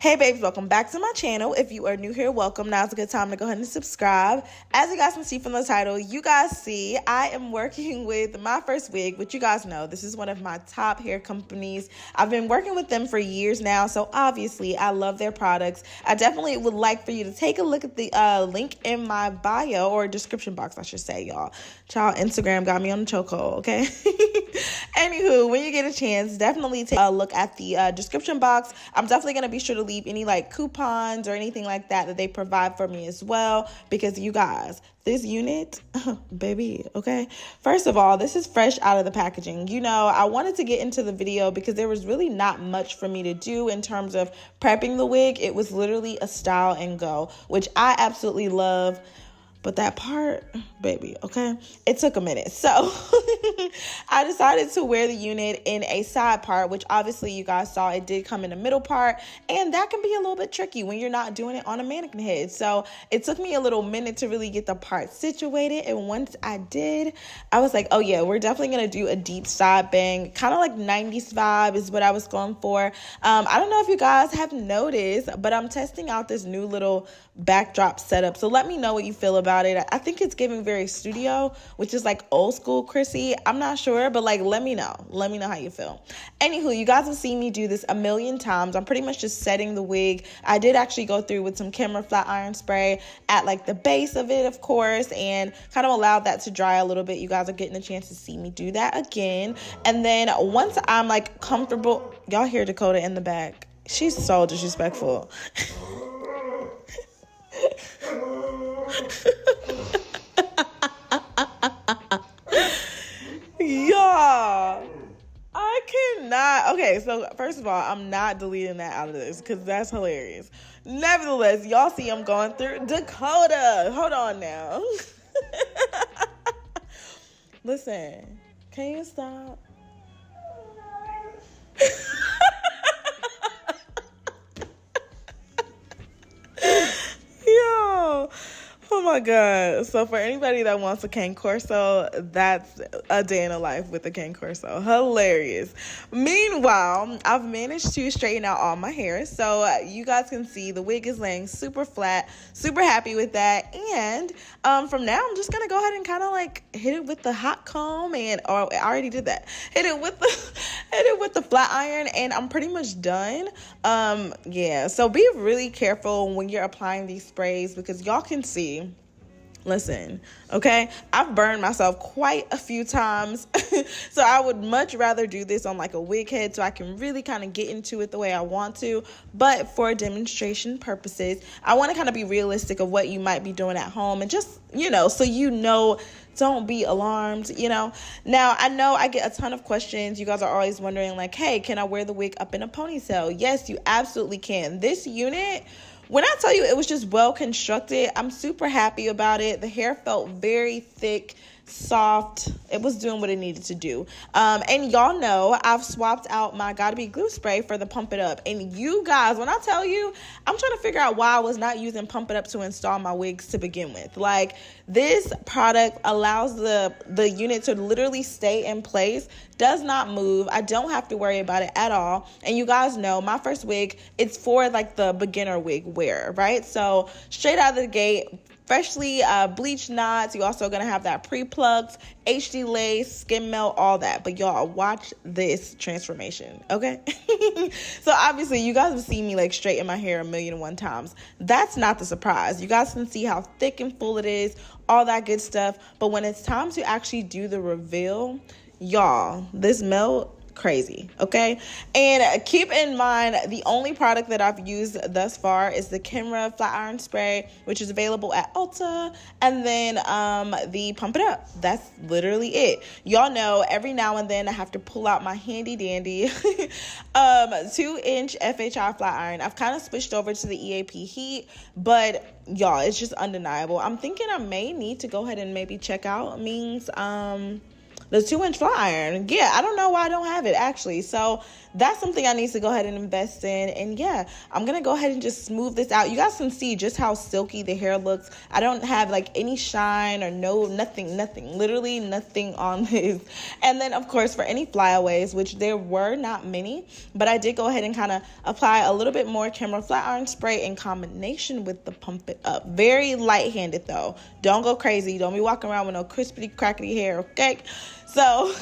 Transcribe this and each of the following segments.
Hey babes, welcome back to my channel. If you are new here, welcome. Now's a good time to go ahead and subscribe. As you guys can see from the title, you guys see I am working with MyFirstWig, which you guys know, this is one of my top hair companies. I've been working with them for years now, so obviously I love their products. I definitely would like for you to take a look at the link in my bio, or description box, I should say, y'all. Child, Instagram got me on the chokehold, okay? Anywho, when you get a chance, definitely take a look at the description box. I'm definitely going to be sure to leave any like coupons or anything like that they provide for me as well, because you guys, this unit, baby, okay? First of all, this is fresh out of the packaging. You know, I wanted to get into the video because there was really not much for me to do in terms of prepping the wig. It was literally a style and go, which I absolutely love. But that part, baby, okay, it took a minute. So I decided to wear the unit in a side part, which obviously you guys saw it did come in the middle part. And that can be a little bit tricky when you're not doing it on a mannequin head. So it took me a little minute to really get the part situated. And once I did, I was like, oh yeah, we're definitely going to do a deep side bang. Kind of like 90s vibe is what I was going for. I don't know if you guys have noticed, but I'm testing out this new little backdrop setup. So let me know what you feel about it. I think it's giving very studio, which is like old school Chrissy. I'm not sure, but like let me know how you feel. Anywho, you guys have seen me do this a million times. I'm pretty much just setting the wig. I did actually go through with some camera flat iron spray at like the base of it, of course, and kind of allowed that to dry a little bit. You guys are getting a chance to see me do that again. And then once I'm like comfortable, y'all hear Dakota in the back. She's so disrespectful. Y'all, I cannot. Okay, so first of all, I'm not deleting that out of this because that's hilarious. Nevertheless, y'all see I'm going through Dakota. Hold on now. Listen, can you stop? Yo. Oh my God. So for anybody that wants a cane corso, that's a day in a life with a cane corso. Hilarious. Meanwhile, I've managed to straighten out all my hair. So you guys can see the wig is laying super flat, super happy with that. And from now, I'm just going to go ahead and kind of like hit it with the hot comb I already did that. Hit it with the flat iron, and I'm pretty much done. Yeah. So be really careful when you're applying these sprays, because y'all can see. Listen, okay, I've burned myself quite a few times. So I would much rather do this on like a wig head so I can really kind of get into it the way I want to. But for demonstration purposes, I want to kind of be realistic of what you might be doing at home, and just, you know, so you know, don't be alarmed, you know. Now, I know I get a ton of questions. You guys are always wondering like, hey, can I wear the wig up in a ponytail? Yes, you absolutely can. This unit, when I tell you it was just well constructed, I'm super happy about it. The hair felt very thick, soft. It was doing what it needed to do. And y'all know I've swapped out my Gotta Be glue spray for the Pump It Up. And you guys, when I tell you, I'm trying to figure out why I was not using Pump It Up to install my wigs to begin with. Like, this product allows the unit to literally stay in place, does not move. I don't have to worry about it at all. And you guys know MyFirstWig, it's for like the beginner wig wear, right? So straight out of the gate, freshly bleached knots. You also gonna have that pre-plucked, HD lace, skin melt, all that. But y'all, watch this transformation, okay? So obviously you guys have seen me like straighten my hair 1,000,001 times. That's not the surprise. You guys can see how thick and full it is, all that good stuff. But when it's time to actually do the reveal, y'all, this melt, crazy, okay? And keep in mind, the only product that I've used thus far is the camera flat iron spray, which is available at Ulta, and then the Pump It Up. That's literally it. Y'all know every now and then I have to pull out my handy dandy 2-inch FHI flat iron. I've kind of switched over to the EAP heat, but y'all, it's just undeniable. I'm thinking I may need to go ahead and maybe check out Ming's the 2-inch flat iron. Yeah, I don't know why I don't have it actually. So that's something I need to go ahead and invest in. And yeah, I'm gonna go ahead and just smooth this out. You guys can see just how silky the hair looks. I don't have like any shine or nothing, literally nothing on this. And then of course for any flyaways, which there were not many, but I did go ahead and kind of apply a little bit more camera flat iron spray in combination with the Pump It Up. Very light-handed though. Don't go crazy. Don't be walking around with no crispy crackety hair, okay? So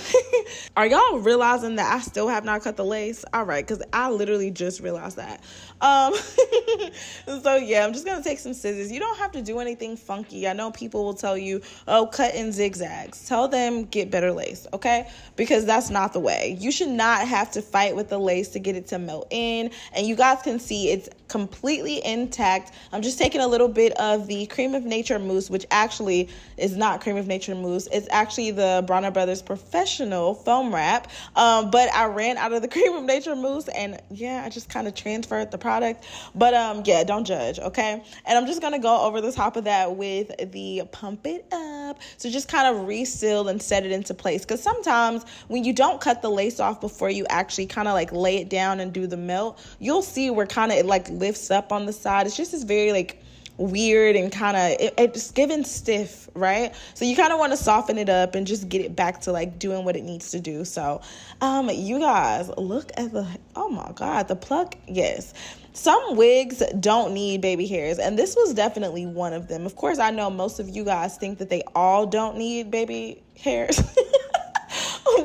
are y'all realizing that I still have not cut the lace? All right, because I literally just realized that. So yeah, I'm just gonna take some scissors. You don't have to do anything funky. I know people will tell you, oh, cut in zigzags. Tell them get better lace, okay? Because that's not the way. You should not have to fight with the lace to get it to melt in. And you guys can see it's completely intact. I'm just taking a little bit of the Cream of Nature mousse, which actually is not Cream of Nature mousse. It's actually the Bronner Brothers Professional foam wrap. But I ran out of the Cream of Nature mousse, and yeah, I just kind of transferred the product. But yeah, don't judge, okay? And I'm just gonna go over the top of that with the Pump It Up. So just kind of reseal and set it into place. Because sometimes when you don't cut the lace off before you actually kind of like lay it down and do the melt, you'll see where kind of it like lifts up on the side. It's just this very like weird and kind of it's giving stiff, right? So you kind of want to soften it up and just get it back to like doing what it needs to do. So you guys, look at the, oh my god, the pluck. Yes, some wigs don't need baby hairs, and this was definitely one of them. Of course, I know most of you guys think that they all don't need baby hairs.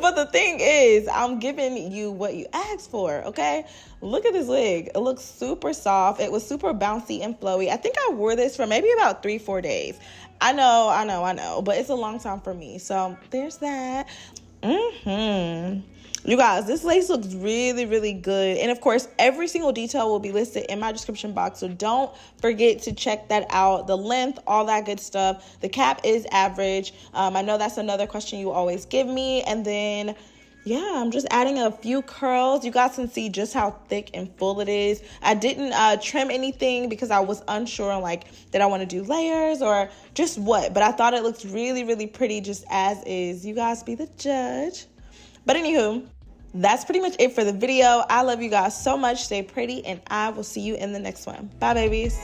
But the thing is, I'm giving you what you asked for, okay? Look at this wig. It looks super soft. It was super bouncy and flowy. I think I wore this for maybe about 3-4 days. I know, but it's a long time for me. So there's that. You guys, this lace looks really, really good. And of course, every single detail will be listed in my description box. So don't forget to check that out. The length, all that good stuff. The cap is average. I know that's another question you always give me. And then, yeah, I'm just adding a few curls. You guys can see just how thick and full it is. I didn't trim anything because I was unsure on like, did I want to do layers or just what? But I thought it looks really, really pretty just as is. You guys be the judge. But anywho, that's pretty much it for the video. I love you guys so much. Stay pretty, and I will see you in the next one. Bye, babies.